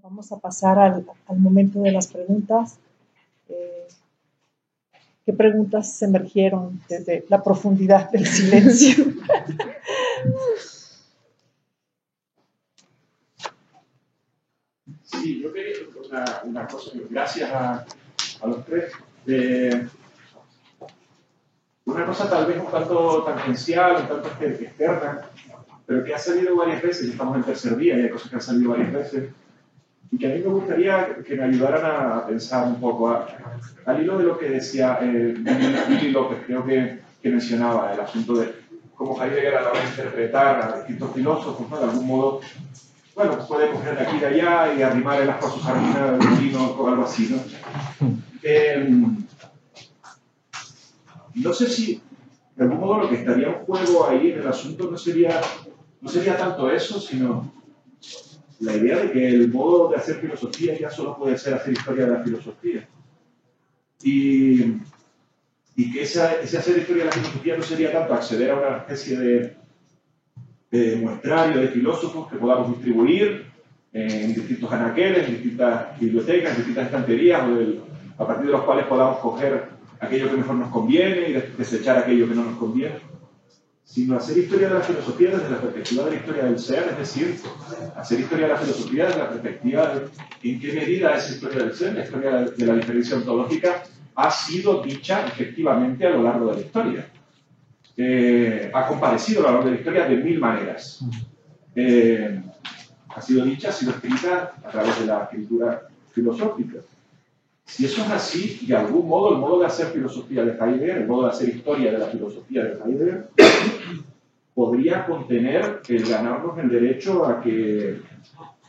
Vamos a pasar al momento de las preguntas. ¿Qué preguntas emergieron desde la profundidad del silencio? Sí, yo quería una cosa, gracias a los tres. Una cosa tal vez un tanto tangencial, un tanto externa, pero que ha salido varias veces, y estamos en tercer día y hay cosas que han salido varias veces, y que a mí me gustaría que me ayudaran a pensar un poco, al hilo de lo que decía Billy López, creo que mencionaba el asunto de cómo Heidegger a la hora de interpretar a distintos filósofos, ¿no? De algún modo, bueno, pues puede coger de aquí y de allá y arrimar el asco a su jardina del vino o algo así, ¿no? No sé si, de algún modo, lo que estaría en juego ahí en el asunto no sería tanto eso, sino la idea de que el modo de hacer filosofía ya solo puede ser hacer historia de la filosofía. Y que ese hacer historia de la filosofía no sería tanto acceder a una especie de muestrario de filósofos que podamos distribuir en distintos anaqueles, en distintas bibliotecas, en distintas estanterías, a partir de los cuales podamos coger aquello que mejor nos conviene y desechar aquello que no nos conviene, sino hacer historia de la filosofía desde la perspectiva de la historia del ser, es decir, hacer historia de la filosofía desde la perspectiva de en qué medida esa historia del ser, la historia de la diferencia ontológica, ha sido dicha efectivamente a lo largo de la historia. Ha comparecido a lo largo de la historia de mil maneras. Ha sido dicha, ha sido escrita a través de la escritura filosófica. Si eso es así, de algún modo, el modo de hacer filosofía de Heidegger, el modo de hacer historia de la filosofía de Heidegger, podría contener el ganarnos el derecho a que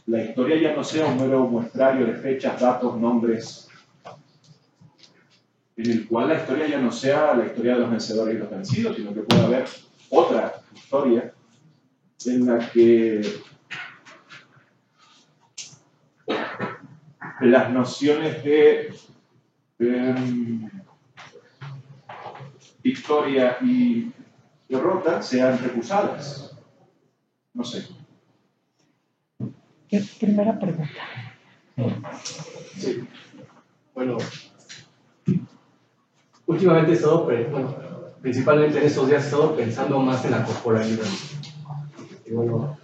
la historia ya no sea un mero muestrario de fechas, datos, nombres, en el cual la historia ya no sea la historia de los vencedores y los vencidos, sino que pueda haber otra historia en la que las nociones de victoria y derrota sean recusadas. No sé. Primera pregunta. Sí. Bueno, últimamente he estado, principalmente en estos días he estado pensando más en la corporalidad. Y bueno,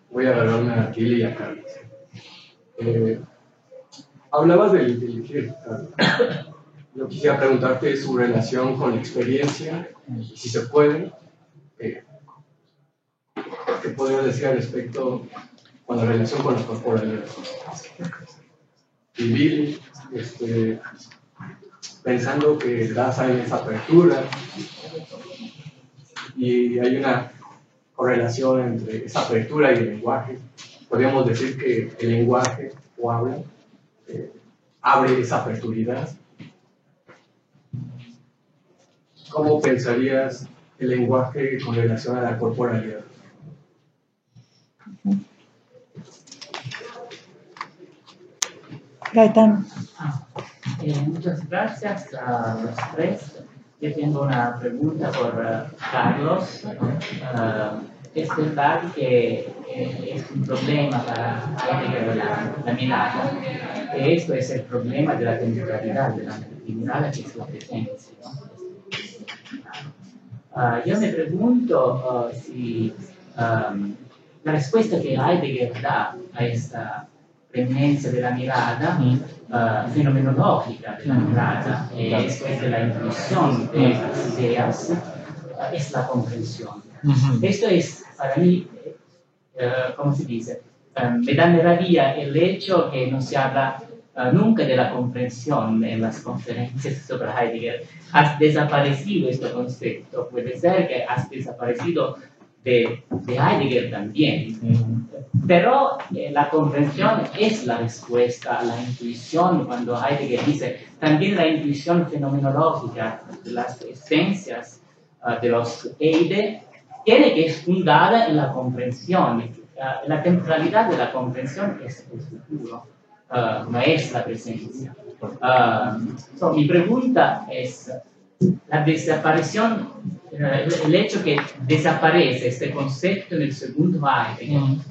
voy a agarrarme a Kili y a Carlos. Hablabas del elegir. Yo quisiera preguntarte su relación con la experiencia, si se puede. ¿Qué podrías decir al respecto con la relación con la corporalidad? Y Billy, pensando que Das hay esa apertura y hay una correlación entre esa apertura y el lenguaje. Podríamos decir que el lenguaje o habla abre esa aperturidad. ¿Cómo pensarías el lenguaje con relación a la corporalidad? Gaetano. Muchas gracias a los tres. Yo tengo una pregunta por Carlos. Es verdad que es un problema para Heidegger la mirada. Esto es el problema de la temporalidad de la mirada, que es la presencia, ¿no? Yo me pregunto si la respuesta que Heidegger da a esta preeminencia de la mirada, fenomenológica de la mirada, después de la intuición de las ideas, es la comprensión. Esto es para mí, ¿cómo se dice? Me da meravilla el hecho que no se habla nunca de la comprensión en las conferencias sobre Heidegger. Ha desaparecido este concepto. Puede ser que ha desaparecido de Heidegger también. Pero la comprensión es la respuesta a la intuición. Cuando Heidegger dice también la intuición fenomenológica de las esencias de los Eide tiene que es fundada en la comprensión. La temporalidad de la comprensión es el futuro, no es la presencia. Mi pregunta es, la desaparición, el hecho que desaparece este concepto en el segundo Heidegger,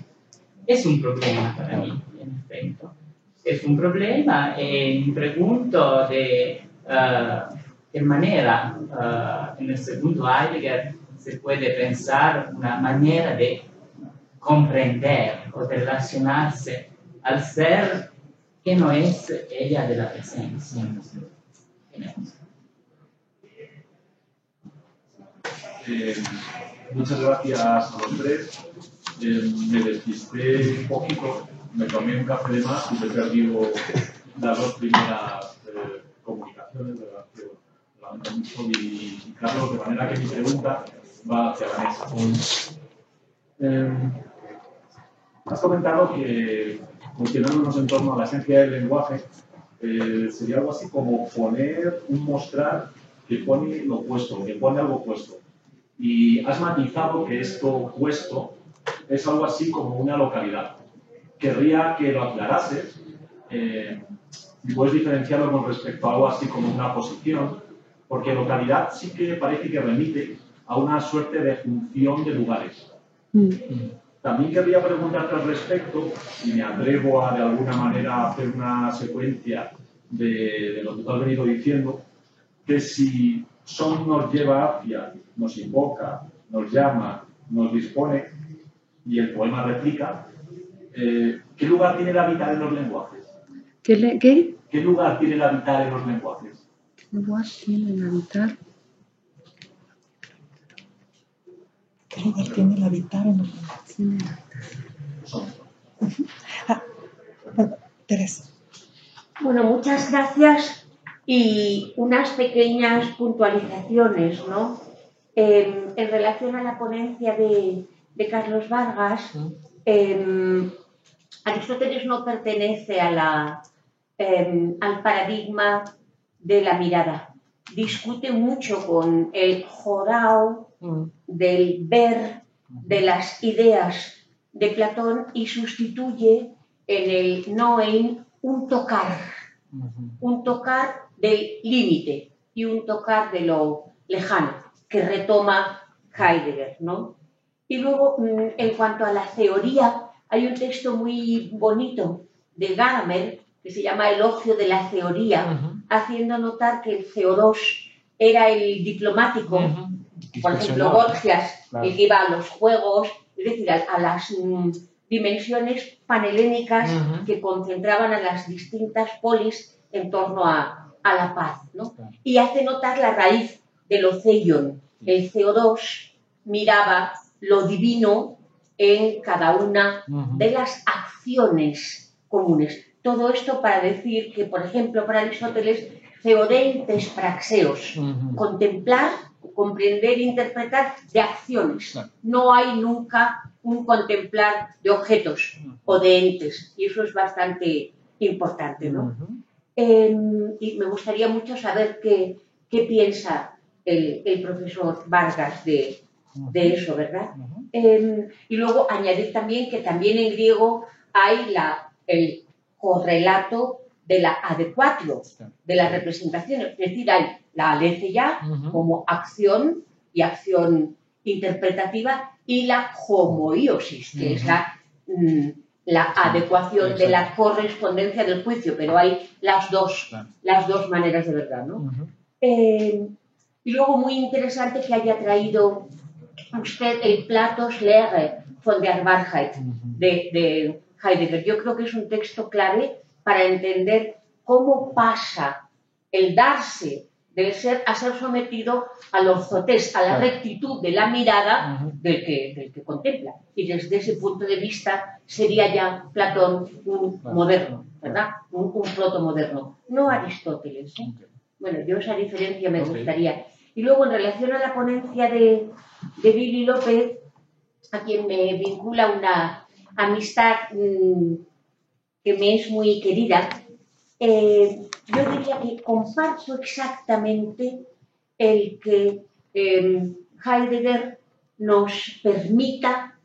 es un problema para mí. en efecto. Es un problema y me pregunto de qué manera en el segundo Heidegger se puede pensar una manera de comprender o de relacionarse al ser que no es ella de la presencia. Muchas gracias a los tres. Me despisté un poquito, me tomé un café de más y me he perdido las dos primeras comunicaciones, ¿verdad? Que lamento mucho. Y Carlos, de manera que mi pregunta va hacia Vanessa. Has comentado que cuestionándonos en torno a la esencia del lenguaje sería algo así como poner un mostrar que pone lo opuesto, que pone algo opuesto. Y has matizado que esto opuesto es algo así como una localidad. Querría que lo aclarases y puedes diferenciarlo con respecto a algo así como una posición, porque localidad sí que parece que remite a una suerte de función de lugares. También querría preguntarte al respecto, y me atrevo a de alguna manera hacer una secuencia de lo que tú has venido diciendo, que si son nos lleva hacia, nos invoca, nos llama, nos dispone, y el poema replica, ¿qué lugar tiene el habitar en los lenguajes? ¿Qué lugar tiene el habitar en los lenguajes? ¿Qué lugar tiene el habitar? ¿Qué lugar tiene el habitar en los lenguajes? Teresa. Bueno, muchas gracias y unas pequeñas puntualizaciones, ¿no? En relación a la ponencia de Carlos Vargas, Aristóteles no pertenece a al paradigma de la mirada. Discute mucho con el jorao del ver, de las ideas de Platón y sustituye en el Noein un tocar del límite y un tocar de lo lejano, que retoma Heidegger, ¿no? Y luego, en cuanto a la teoría, hay un texto muy bonito de Gadamer que se llama Elogio de la Teoría, haciendo notar que el Theodos era el diplomático, por ejemplo, Gorgias, el que iba a los juegos, es decir, a las dimensiones panhelénicas que concentraban a las distintas polis en torno a la paz, ¿no? Y hace notar la raíz del oceion. El Theodos miraba lo divino en cada una de las acciones comunes. Todo esto para decir que, por ejemplo, para Aristóteles, theodentes praxeos, contemplar, comprender, interpretar de acciones. No hay nunca un contemplar de objetos o de entes, y eso es bastante importante, ¿no? Y me gustaría mucho saber qué piensa el profesor Vargas de eso, ¿verdad? Y luego añadir también que también en griego hay el correlato de la adecuatio, de la representación, es decir, hay la aletheia como acción y acción interpretativa y la homoiosis, que es la adecuación de la correspondencia del juicio, pero hay las dos maneras de verdad, ¿no? Y luego muy interesante que haya traído usted el Platos Lehre von der Wahrheit de Heidegger. Yo creo que es un texto clave para entender cómo pasa el darse del ser a ser sometido al orzotés, a la rectitud de la mirada del que contempla. Y desde ese punto de vista sería ya Platón un moderno, ¿verdad? Un protomoderno, no Aristóteles, ¿eh? Bueno, yo esa diferencia me gustaría. Y luego, en relación a la ponencia de Billy López, a quien me vincula una amistad que me es muy querida, yo diría que comparto exactamente el que Heidegger nos permita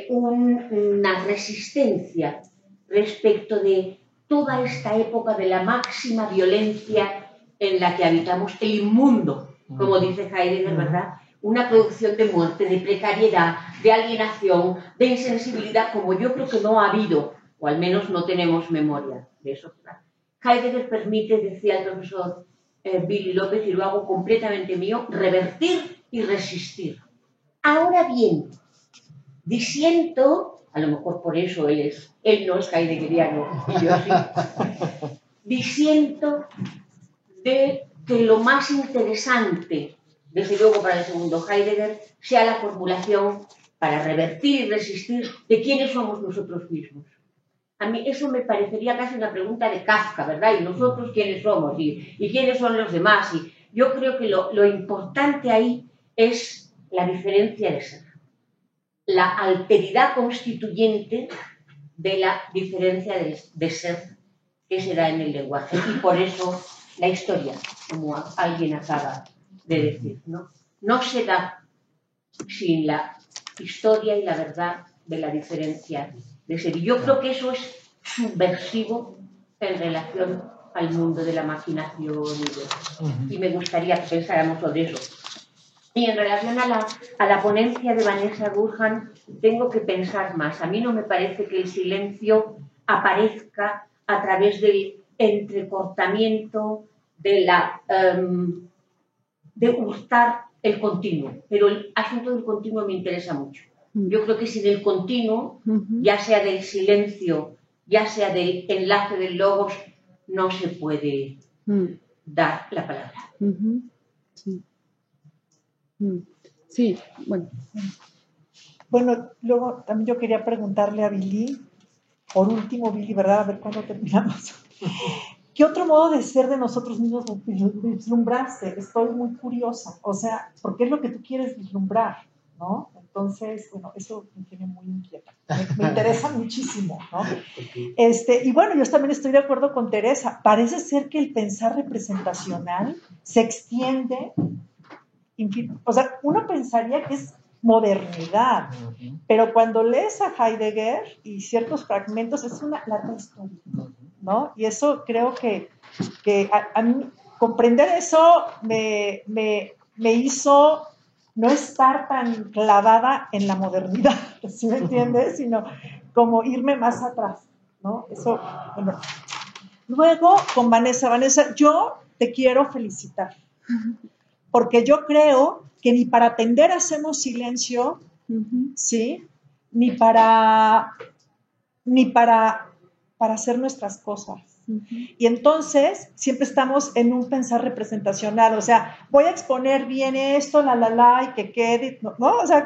una resistencia respecto de toda esta época de la máxima violencia en la que habitamos, el inmundo, como dice Heidegger, ¿verdad? Una producción de muerte, de precariedad, de alienación, de insensibilidad, como yo creo que no ha habido o al menos no tenemos memoria de eso. Heidegger permite, decía el profesor Billy López, y lo hago completamente mío, revertir y resistir. Ahora bien, disiento, a lo mejor por eso él no es heideggeriano, y yo sí, disiento de que lo más interesante, desde luego para el segundo Heidegger, sea la formulación para revertir y resistir de quiénes somos nosotros mismos. A mí eso me parecería casi una pregunta de Kafka, ¿verdad? ¿Y nosotros quiénes somos? ¿Y quiénes son los demás? Y yo creo que lo importante ahí es la diferencia de ser, la alteridad constituyente de la diferencia de ser que se da en el lenguaje. Y por eso la historia, como alguien acaba de decir, no se da sin la historia y la verdad de la diferencia de ser. Y yo creo que eso es subversivo en relación al mundo de la maquinación y me gustaría que pensáramos sobre eso. Y en relación a la ponencia de Vanessa Gurhan, tengo que pensar más. A mí no me parece que el silencio aparezca a través del entrecortamiento de hurtar el continuo. Pero el asunto del continuo me interesa mucho. Yo creo que sin el continuo, ya sea del silencio, ya sea del enlace del logos, no se puede dar la palabra. Sí. Sí, bueno. Bueno, luego también yo quería preguntarle a Billy, por último, Billy, ¿verdad? A ver cuándo terminamos. ¿Qué otro modo de ser de nosotros mismos vislumbraste? Estoy muy curiosa. O sea, ¿por qué es lo que tú quieres vislumbrar? ¿No? Entonces, bueno, eso me tiene muy inquieta. Me interesa muchísimo, ¿no? Y bueno, yo también estoy de acuerdo con Teresa. Parece ser que el pensar representacional se extiende. O sea, uno pensaría que es modernidad, pero cuando lees a Heidegger y ciertos fragmentos es una larga historia, ¿no? Y eso creo que a mí comprender eso me hizo no estar tan clavada en la modernidad, ¿sí me entiendes? Sino como irme más atrás, ¿no? Eso, bueno. Luego, con Vanessa, yo te quiero felicitar, porque yo creo que ni para atender hacemos silencio, ¿sí? Ni para hacer nuestras cosas. Y entonces siempre estamos en un pensar representacional, o sea, voy a exponer bien esto, y que quede, ¿no? O sea,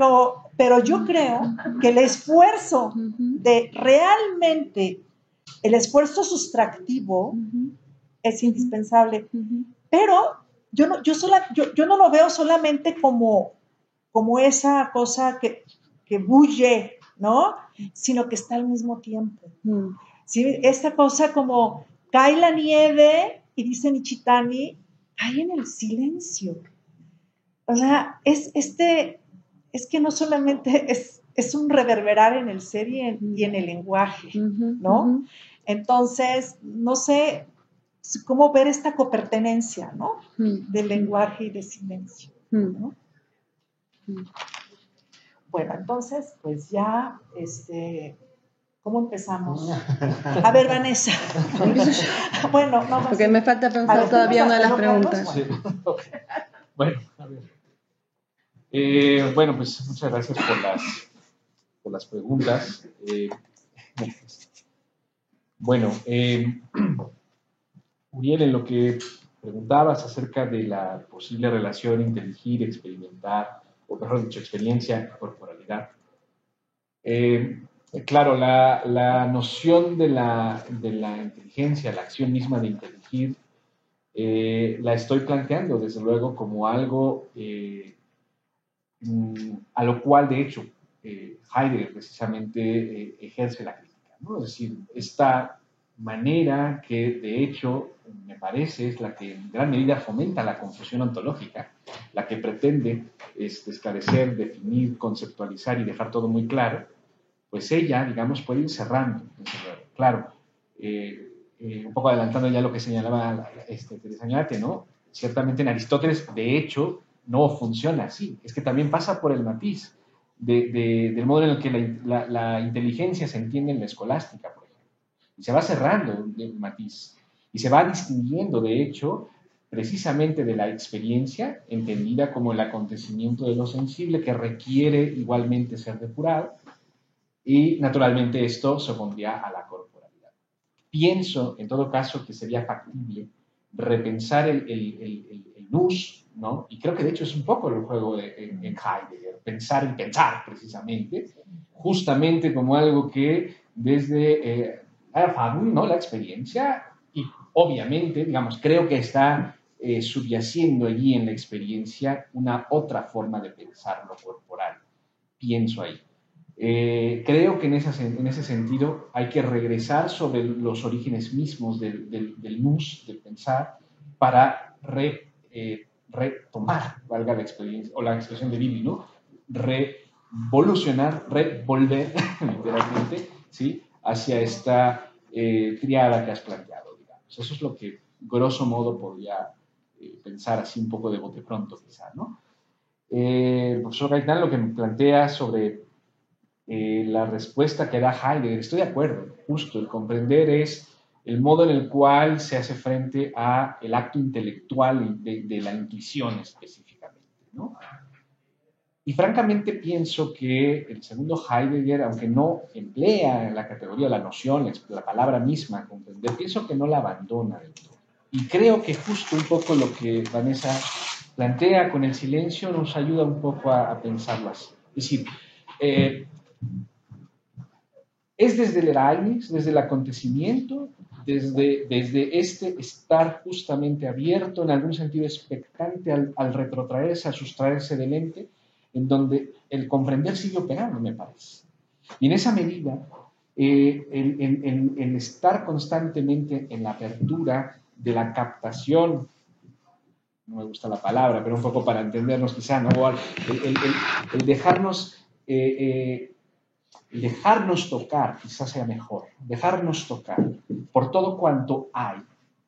pero yo creo que el esfuerzo de realmente, el esfuerzo sustractivo es indispensable, pero yo no lo veo solamente como esa cosa que bulle, ¿no? Sino que está al mismo tiempo. ¿Sí? Esta cosa como cae la nieve y dice Nichitani, cae en el silencio. O sea, es que no solamente es un reverberar en el ser y en el lenguaje, ¿no? Entonces, no sé cómo ver esta copertenencia, ¿no? Del lenguaje y de silencio, ¿no? Bueno, entonces, pues ya, ¿cómo empezamos? A ver, Vanessa. Bueno, no más. Porque me falta pensar todavía una de las preguntas. Sí. Bueno, a ver. Bueno, pues muchas gracias por las preguntas. Bueno, Uriel, en lo que preguntabas acerca de la posible relación inteligir, experimentar, o mejor dicho, experiencia, corporalidad. Claro, la noción de la inteligencia, la acción misma de inteligir, la estoy planteando desde luego como algo a lo cual de hecho Heidegger precisamente ejerce la crítica, ¿no? Es decir, esta manera que de hecho me parece es la que en gran medida fomenta la confusión ontológica, la que pretende esclarecer, definir, conceptualizar y dejar todo muy claro, pues ella, digamos, puede ir cerrando. Claro, un poco adelantando ya lo que señalaba Teresa Oñate, ¿no? Ciertamente en Aristóteles, de hecho, no funciona así. Es que también pasa por el matiz del modo en el que la inteligencia se entiende en la escolástica, por ejemplo. y se va cerrando el matiz, y se va distinguiendo, de hecho, precisamente de la experiencia, entendida como el acontecimiento de lo sensible, que requiere igualmente ser depurado, y naturalmente esto se opondría a la corporalidad. Pienso, en todo caso, que sería factible repensar el nous, ¿no? Y creo que de hecho es un poco el juego en Heidegger, pensar y pensar precisamente, justamente como algo que desde Erfahrung, ¿no? La experiencia, y obviamente, digamos, creo que está subyaciendo allí en la experiencia una otra forma de pensar lo corporal, pienso ahí. Creo que en ese sentido hay que regresar sobre los orígenes mismos del nous, del pensar, para retomar, valga la experiencia, o la expresión de Billy, ¿no? Revolucionar, revolver, literalmente, ¿sí? Hacia esta triada que has planteado, digamos. Eso es lo que, grosso modo, podría pensar así un poco de bote pronto, quizá, ¿no? El profesor Gaitán lo que me plantea sobre la respuesta que da Heidegger, estoy de acuerdo, justo, el comprender es el modo en el cual se hace frente a el acto intelectual de la intuición específicamente, ¿no? Y francamente pienso que el segundo Heidegger, aunque no emplea la categoría, la noción, la palabra misma, comprender, pienso que no la abandona del todo. Y creo que justo un poco lo que Vanessa plantea con el silencio nos ayuda un poco a pensarlo así. Es decir, es desde el Ereignis, desde el acontecimiento, desde este estar justamente abierto, en algún sentido expectante al retrotraerse, a sustraerse del ente, en donde el comprender sigue operando, me parece. Y en esa medida, el estar constantemente en la apertura de la captación, no me gusta la palabra, pero un poco para entendernos quizá, ¿no? El dejarnos... dejarnos tocar, quizás sea mejor, dejarnos tocar por todo cuanto hay.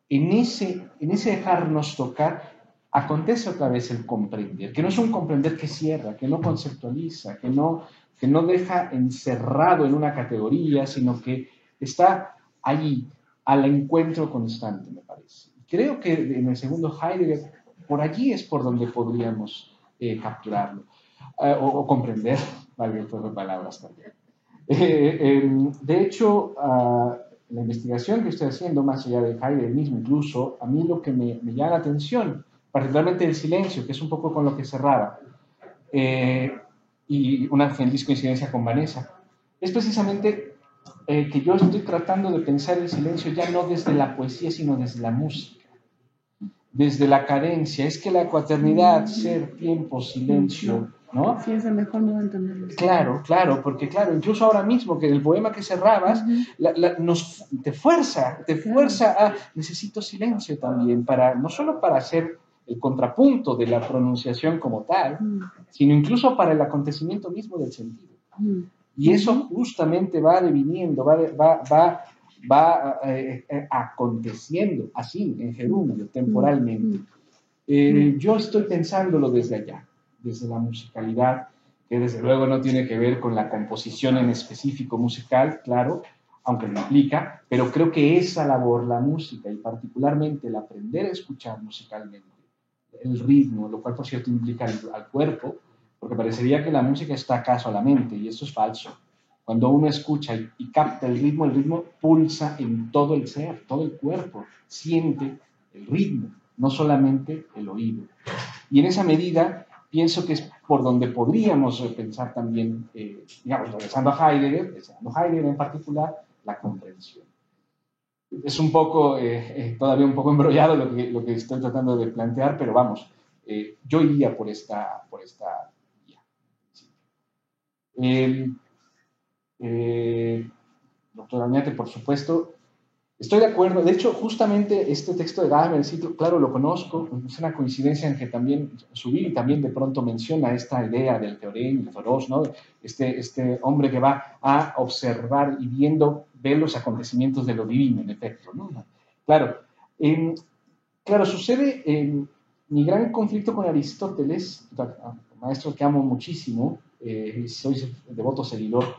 En ese dejarnos tocar acontece otra vez el comprender, que no es un comprender que cierra, que no conceptualiza, que no deja encerrado en una categoría, sino que está allí, al encuentro constante, me parece. Creo que en el segundo Heidegger, por allí es por donde podríamos capturarlo, o comprender, valga el juego de palabras también. De hecho, la investigación que estoy haciendo, más allá de Heidegger mismo incluso, a mí lo que me llama la atención, particularmente el silencio, que es un poco con lo que cerraba, y una feliz coincidencia con Vanessa, es precisamente que yo estoy tratando de pensar el silencio ya no desde la poesía, sino desde la música, desde la cadencia. Es que la cuaternidad, ser, tiempo, silencio, ¿no? Sí, es el mejor modo de entenderlo. Claro, porque claro, incluso ahora mismo que el poema que cerrabas te fuerza a necesito silencio también, no solo para hacer el contrapunto de la pronunciación como tal, sino incluso para el acontecimiento mismo del sentido. Y eso justamente va deviniendo, va aconteciendo así, en gerundio, temporalmente. Yo estoy pensándolo desde allá, desde la musicalidad, que desde luego no tiene que ver con la composición en específico musical, claro, aunque lo implica, pero creo que esa labor, la música, y particularmente el aprender a escuchar musicalmente, el ritmo, lo cual por cierto implica al cuerpo, porque parecería que la música está acaso a la mente, y eso es falso. Cuando uno escucha y capta el ritmo pulsa en todo el ser, todo el cuerpo, siente el ritmo, no solamente el oído. Y en esa medida pienso que es por donde podríamos pensar también, digamos, regresando a Heidegger en particular, la comprensión. Es un poco, todavía un poco embrollado lo que estoy tratando de plantear, pero vamos, yo iría por esta vía. Sí. Doctor Añate, por supuesto, estoy de acuerdo. De hecho, justamente este texto de Gadamer, claro, lo conozco, es una coincidencia en que también subí y también de pronto menciona esta idea del teorema, el Thoros, ¿no? Este hombre que va a observar y ve los acontecimientos de lo divino, en efecto, ¿no? Claro, sucede mi gran conflicto con Aristóteles, maestro que amo muchísimo, soy devoto seguidor,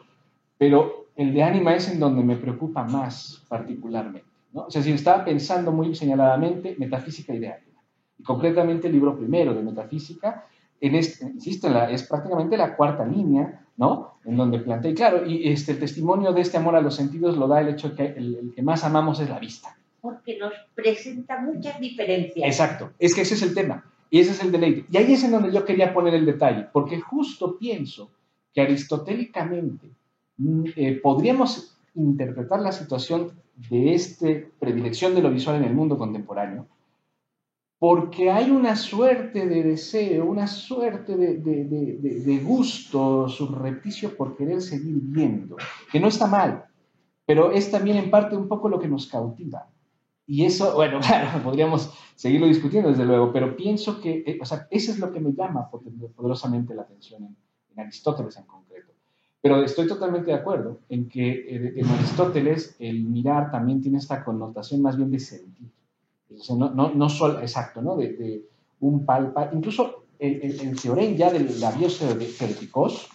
pero el de ánima es en donde me preocupa más particularmente, ¿no? O sea, si estaba pensando muy señaladamente metafísica y de ánima. Y concretamente el libro primero de metafísica, insisto, es prácticamente la cuarta línea, ¿no? En donde plantea, y claro, y el testimonio de este amor a los sentidos lo da el hecho de que el que más amamos es la vista. Porque nos presenta muchas diferencias. Exacto, es que ese es el tema, y ese es el deleite. Y ahí es en donde yo quería poner el detalle, porque justo pienso que aristotélicamente podríamos interpretar la situación de esta predilección de lo visual en el mundo contemporáneo, porque hay una suerte de deseo, una suerte de gusto surrepticio por querer seguir viendo, que no está mal, pero es también en parte un poco lo que nos cautiva. Y eso, bueno, claro, podríamos seguirlo discutiendo desde luego, pero pienso que, o sea, eso es lo que me llama poderosamente la atención en Aristóteles en concreto. Pero estoy totalmente de acuerdo en que en Aristóteles el mirar también tiene esta connotación más bien de sentir. O sea, no solo, exacto, ¿no? De un palpar, incluso el teorema ya de la bioseoreticos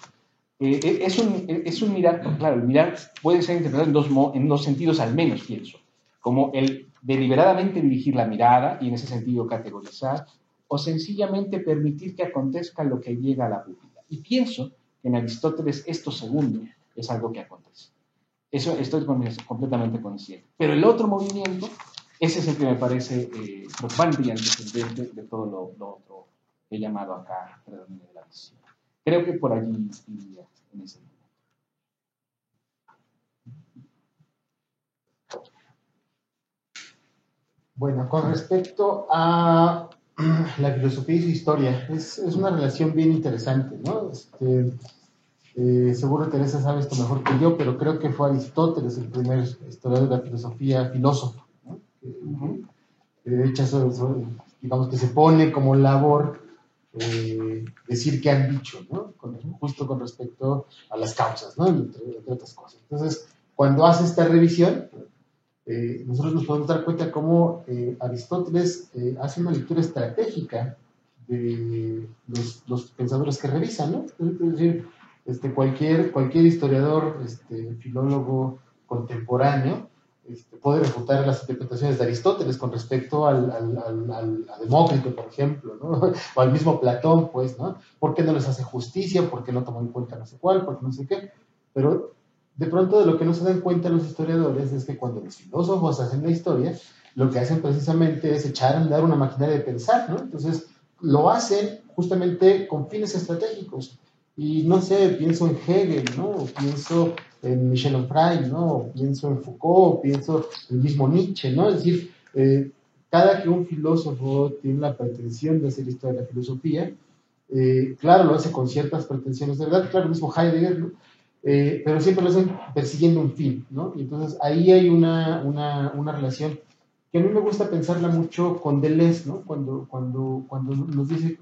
es un mirar, claro, el mirar puede ser interpretado en dos sentidos al menos, pienso, como el deliberadamente dirigir la mirada y en ese sentido categorizar, o sencillamente permitir que acontezca lo que llega a la pupila. Y pienso que en Aristóteles esto segundo es algo que acontece. Eso estoy completamente consciente. Pero el otro movimiento, ese es el que me parece preocupante y antecedente de todo lo otro que he llamado acá predominio de la visión. Creo que por allí iría en ese momento. Bueno, con respecto a la filosofía y su historia, es una relación bien interesante, ¿no? Seguro Teresa sabe esto mejor que yo, pero creo que fue Aristóteles el primer historiador de la filosofía, filósofo, ¿no? De hecho, digamos que se pone como labor decir qué han dicho, ¿no? Justo con respecto a las causas, ¿no? Entre otras cosas. Entonces, cuando hace esta revisión, nosotros nos podemos dar cuenta cómo Aristóteles hace una lectura estratégica de los pensadores que revisan, ¿no? Es decir, cualquier historiador, filólogo contemporáneo, puede refutar las interpretaciones de Aristóteles con respecto a Demócrito, por ejemplo, ¿no? O al mismo Platón, pues, ¿no? ¿Por qué no les hace justicia? ¿Por qué no toman en cuenta no sé cuál? ¿Por qué no sé qué? Pero de pronto de lo que no se dan cuenta los historiadores es que cuando los filósofos hacen la historia, lo que hacen precisamente es echar a andar una maquinaria de pensar, ¿no? Entonces, lo hacen justamente con fines estratégicos. Y no sé, pienso en Hegel, ¿no? O pienso en Michel Onfray, ¿no? O pienso en Foucault, pienso en el mismo Nietzsche, ¿no? Es decir, cada que un filósofo tiene la pretensión de hacer historia de la filosofía, claro, lo hace con ciertas pretensiones de verdad, claro, el mismo Heidegger, ¿no? Pero siempre lo hacen persiguiendo un fin, ¿no? Y entonces ahí hay una relación que a mí me gusta pensarla mucho con Deleuze, ¿no? Cuando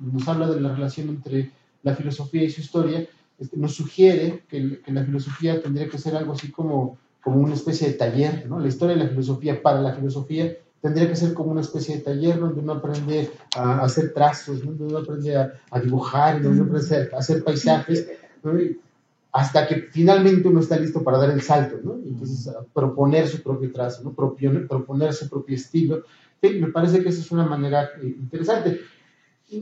nos habla de la relación entre la filosofía y su historia, nos sugiere que la filosofía tendría que ser algo así como una especie de taller, ¿no? La historia de la filosofía para la filosofía tendría que ser como una especie de taller donde uno aprende a hacer trazos, ¿no? Donde uno aprende a dibujar, donde uno aprende a hacer paisajes, ¿no? Hasta que finalmente uno está listo para dar el salto, ¿no? Entonces, proponer su propio trazo, ¿no? Proponer su propio estilo. Sí, me parece que esa es una manera interesante.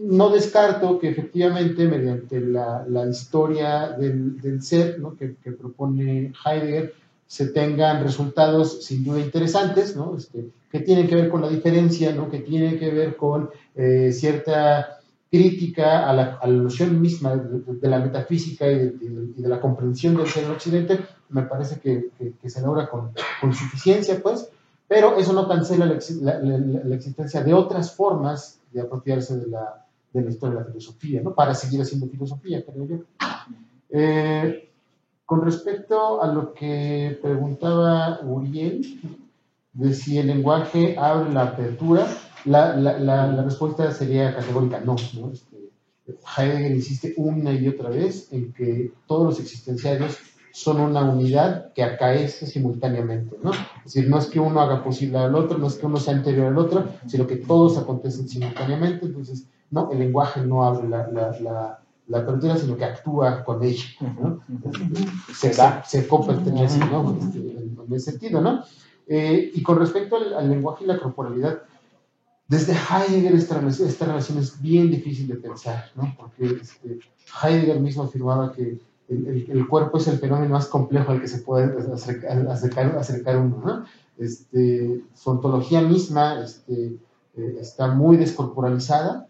No descarto que efectivamente mediante la historia del ser, ¿no? que propone Heidegger, se tengan resultados sin duda interesantes, ¿no? Que tienen que ver con la diferencia, ¿no? Que tienen que ver con cierta crítica a la noción misma de la metafísica y de la comprensión del ser en Occidente. Me parece que se logra con suficiencia, pues, pero eso no cancela la existencia de otras formas de apropiarse de la historia de la filosofía, ¿no? Para seguir haciendo filosofía, creo yo. Con respecto a lo que preguntaba Uriel, de si el lenguaje abre la apertura, la respuesta sería categórica no, ¿no? Heidegger insiste una y otra vez en que todos los existenciarios son una unidad que acaece simultáneamente, ¿no? Es decir, no es que uno haga posible al otro, no es que uno sea anterior al otro, sino que todos acontecen simultáneamente. Entonces, no, el lenguaje no abre la apertura, sino que actúa con ella, ¿no? Da. Se copertenece, ¿no? En ese sentido, ¿no? Y con respecto al lenguaje y la corporalidad, desde Heidegger esta relación es bien difícil de pensar, ¿no? Porque Heidegger mismo afirmaba que el cuerpo es el fenómeno más complejo al que se puede acercar uno, ¿no? Su ontología misma está muy descorporalizada,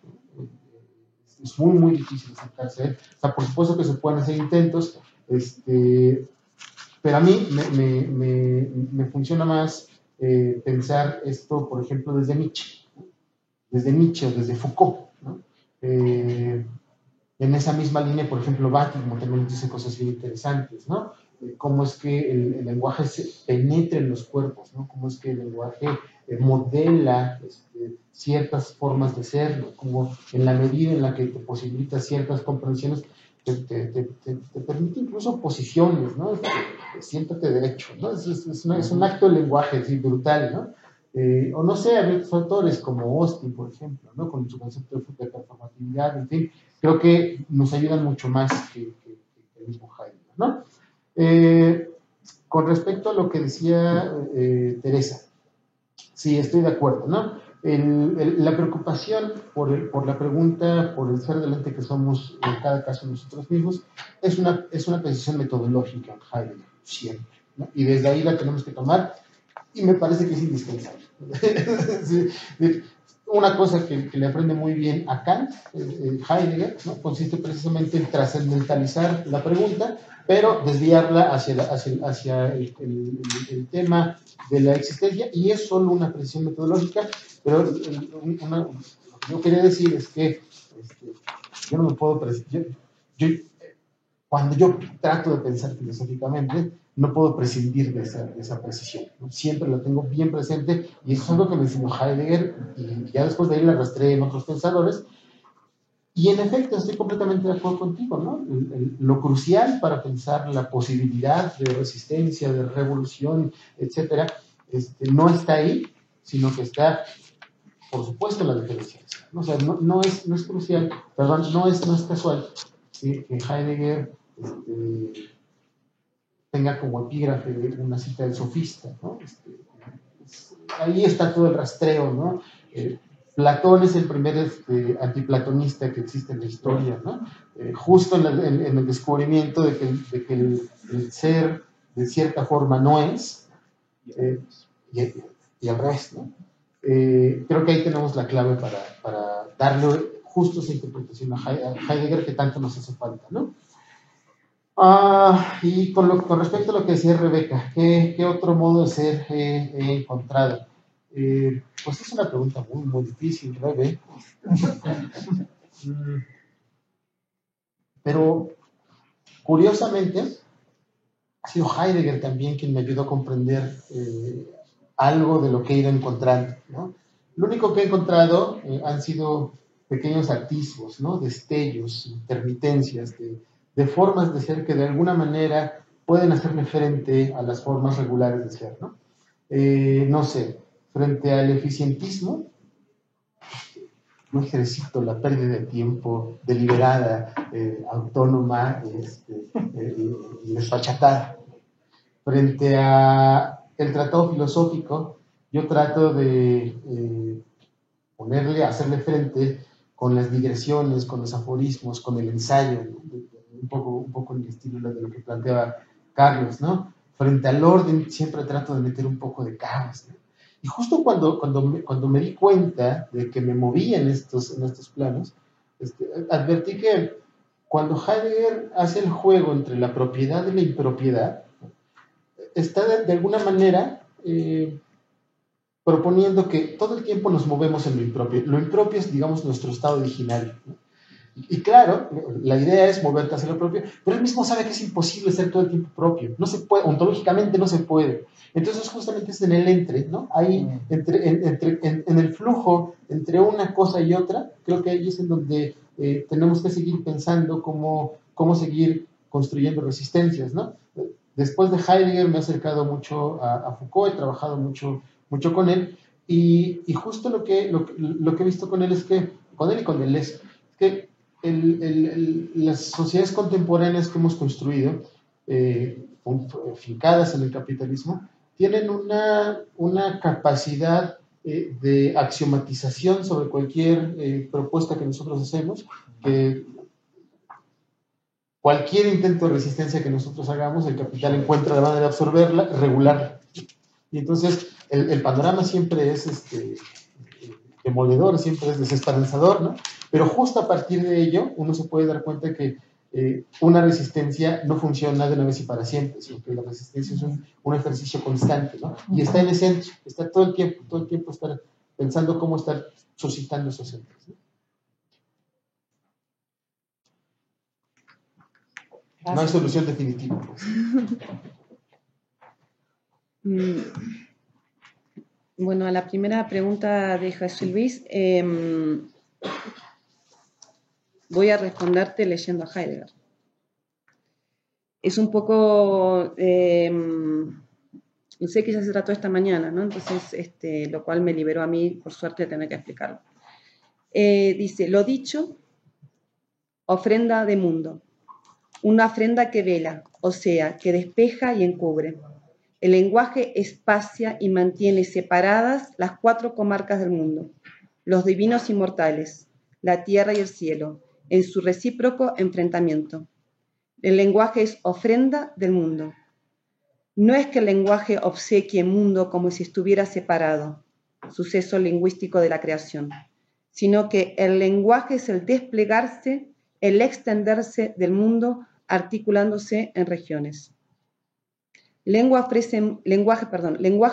es muy, muy difícil acercarse a él. O sea, por supuesto que se pueden hacer intentos, pero a mí me funciona más pensar esto, por ejemplo, desde Nietzsche o desde Foucault, ¿no? En esa misma línea, por ejemplo, Bakhtin también dice cosas bien interesantes, ¿no? Cómo es que el lenguaje se penetra en los cuerpos, ¿no? Cómo es que el lenguaje modela ciertas formas de ser, ¿no? Como en la medida en la que te posibilita ciertas comprensiones, te permite incluso posiciones, ¿no? Siéntate derecho, ¿no? Es un acto de lenguaje así, brutal, ¿no? O no sé, hay otros autores como Austin, por ejemplo, ¿no? Con su concepto de performatividad, en fin, creo que nos ayudan mucho más que el mismo Heidegger, ¿no? Con respecto a lo que decía Teresa, sí, estoy de acuerdo, ¿no? La preocupación por la pregunta, por el ser del ente que somos en cada caso nosotros mismos, es una precisión metodológica en Heidegger, siempre, ¿no? Y desde ahí la tenemos que tomar, y me parece que es indispensable. Sí, una cosa que le aprende muy bien a Kant, Heidegger, ¿no? Consiste precisamente en trascendentalizar la pregunta, pero desviarla hacia el tema de la existencia, y es solo una precisión metodológica, pero lo que yo quería decir es que yo no me puedo cuando yo trato de pensar filosóficamente, no puedo prescindir de esa precisión, ¿no? Siempre la tengo bien presente, y eso es algo que me enseñó Heidegger, y ya después de ahí la arrastré en otros pensadores, y en efecto estoy completamente de acuerdo contigo, ¿no? Lo crucial para pensar la posibilidad de resistencia, de revolución, etcétera, no está ahí, sino que está, por supuesto, en la diferenciación, ¿no? O sea, no es crucial, perdón, no es casual que Heidegger tenga como epígrafe una cita del sofista, ¿no? Ahí está todo el rastreo, ¿no? Platón es el primer antiplatonista que existe en la historia, ¿no? Justo en el descubrimiento de que el ser de cierta forma no es, y al revés, ¿no? Creo que ahí tenemos la clave para darle justo esa interpretación a Heidegger que tanto nos hace falta, ¿no? Y con respecto a lo que decía Rebeca, ¿qué otro modo de ser he encontrado? Pues es una pregunta muy, muy difícil, Rebe. Pero, curiosamente, ha sido Heidegger también quien me ayudó a comprender algo de lo que he ido encontrando, ¿no? Lo único que he encontrado han sido pequeños atisbos, ¿no? Destellos, intermitencias de formas de ser que de alguna manera pueden hacerle frente a las formas regulares de ser, ¿no? No sé, frente al eficientismo, no ejercito la pérdida de tiempo deliberada, autónoma y desfachatada. Frente a el tratado filosófico, yo trato de hacerle frente con las digresiones, con los aforismos, con el ensayo, ¿no? Un poco en el estilo de lo que planteaba Carlos, ¿no? Frente al orden siempre trato de meter un poco de caos, ¿no? Y justo cuando me di cuenta de que me movía en estos planos, advertí que cuando Heidegger hace el juego entre la propiedad y la impropiedad, está de alguna manera proponiendo que todo el tiempo nos movemos en lo impropio. Lo impropio es, digamos, nuestro estado originario, ¿no? Y claro, la idea es moverte hacia lo propio, pero él mismo sabe que es imposible ser todo el tiempo propio. No se puede, ontológicamente no se puede. Entonces, justamente es en el entre, ¿no? Ahí, en el flujo entre una cosa y otra, creo que ahí es en donde tenemos que seguir pensando cómo seguir construyendo resistencias, ¿no? Después de Heidegger me he acercado mucho a Foucault, he trabajado mucho con él, y justo lo que he visto con él es que, con él y con Deleuze, es que las sociedades contemporáneas que hemos construido, fincadas en el capitalismo, tienen una capacidad de axiomatización sobre cualquier propuesta que nosotros hacemos, que cualquier intento de resistencia que nosotros hagamos, el capital encuentra la manera de absorberla, regularla. Y entonces el panorama siempre es demoledor, siempre es desesperanzador, ¿no? Pero justo a partir de ello uno se puede dar cuenta que una resistencia no funciona de una vez y para siempre, sino que la resistencia es un ejercicio constante, ¿no? Y está en el centro, está todo el tiempo estar pensando cómo estar suscitando esos centros, ¿no? No hay solución definitiva, pues. Bueno, a la primera pregunta de Jesús Luis, voy a responderte leyendo a Heidegger. Es un poco, sé que ya se trató esta mañana, ¿no? Entonces, lo cual me liberó a mí, por suerte, de tener que explicarlo. Dice, lo dicho, ofrenda de mundo. Una ofrenda que vela, o sea, que despeja y encubre. El lenguaje espacia y mantiene separadas las 4 comarcas del mundo, los divinos inmortales, la tierra y el cielo, en su recíproco enfrentamiento. El lenguaje es ofrenda del mundo. No es que el lenguaje obsequie el mundo como si estuviera separado, suceso lingüístico de la creación, sino que el lenguaje es el desplegarse, el extenderse del mundo articulándose en regiones. Lenguaje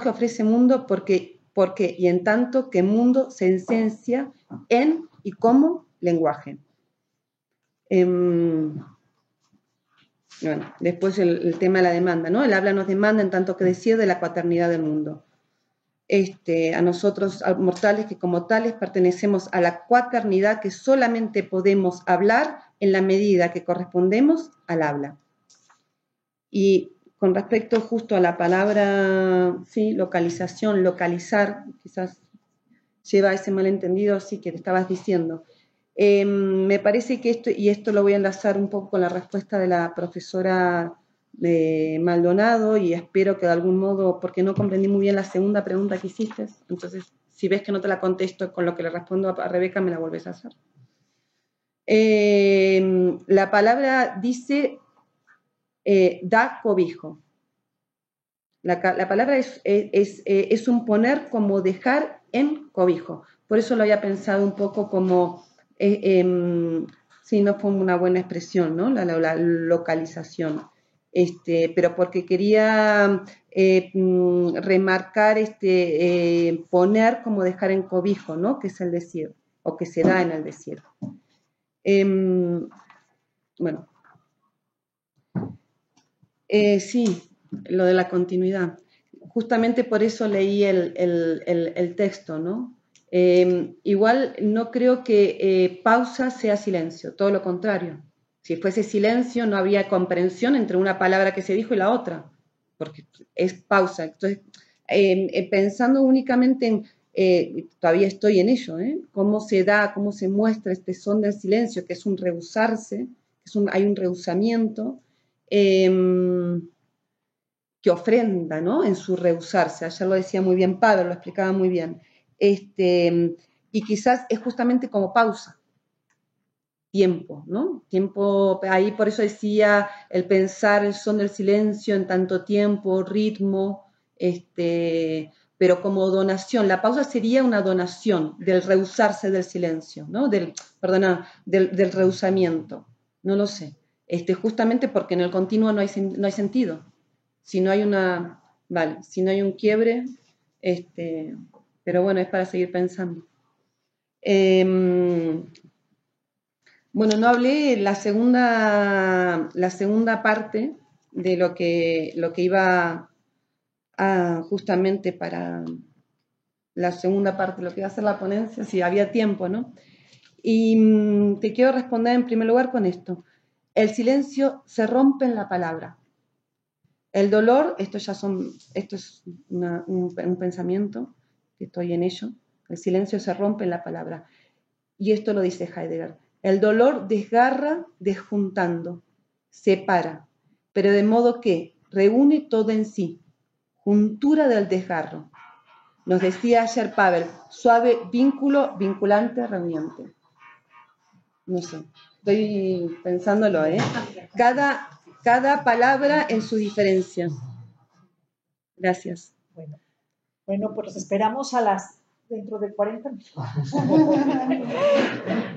ofrece mundo porque y en tanto que mundo se esencia en y como lenguaje. Bueno, después el tema de la demanda, ¿no? El habla nos demanda en tanto que decide de la cuaternidad del mundo. A nosotros, a mortales que como tales pertenecemos a la cuaternidad que solamente podemos hablar en la medida que correspondemos al habla. Y con respecto justo a la palabra, sí, localización, localizar, quizás lleva a ese malentendido, sí, que te estabas diciendo. Me parece que esto lo voy a enlazar un poco con la respuesta de la profesora Maldonado, y espero que de algún modo, porque no comprendí muy bien la segunda pregunta que hiciste, entonces si ves que no te la contesto con lo que le respondo a Rebeca, me la vuelves a hacer. La palabra dice da cobijo. La palabra es un poner como dejar en cobijo. Por eso lo había pensado un poco como, si no fue una buena expresión, ¿no? La localización. Pero porque quería remarcar poner como dejar en cobijo, ¿no? Que es el decir, o que se da en el decir. Bueno. Sí, lo de la continuidad. Justamente por eso leí el texto, ¿no? Igual no creo que pausa sea silencio, todo lo contrario. Si fuese silencio no había comprensión entre una palabra que se dijo y la otra, porque es pausa. Entonces, pensando únicamente en, todavía estoy en ello, cómo se da, cómo se muestra este son del silencio, que es un rehusarse, hay un rehusamiento, que ofrenda, ¿no? En su rehusarse. Ayer lo decía muy bien Pablo, lo explicaba muy bien. Y quizás es justamente como pausa. Tiempo, ¿no? Tiempo, ahí por eso decía el pensar el son del silencio en tanto tiempo, ritmo, pero como donación. La pausa sería una donación del rehusarse del silencio, ¿no? Del rehusamiento. No lo sé. Justamente porque en el continuo no hay sentido. Si no hay si no hay un quiebre, pero bueno, es para seguir pensando. Bueno, no hablé la segunda parte de lo que iba justamente para la segunda parte, lo que iba a ser la ponencia, si había tiempo, ¿no? Y te quiero responder en primer lugar con esto. El silencio se rompe en la palabra. El dolor, esto es un pensamiento, que estoy en ello. El silencio se rompe en la palabra. Y esto lo dice Heidegger. El dolor desgarra desjuntando, separa, pero de modo que reúne todo en sí, juntura del desgarro. Nos decía ayer Pavel, suave vínculo, vinculante, reuniente. No sé, estoy pensándolo, ¿eh? Cada palabra en su diferencia. Gracias. Bueno, pues los esperamos dentro de 40 minutos.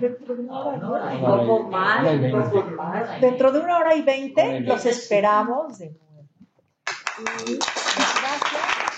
Dentro de una hora, Un poco más. Dentro de 1 hora y 20 los esperamos de nuevo. Gracias.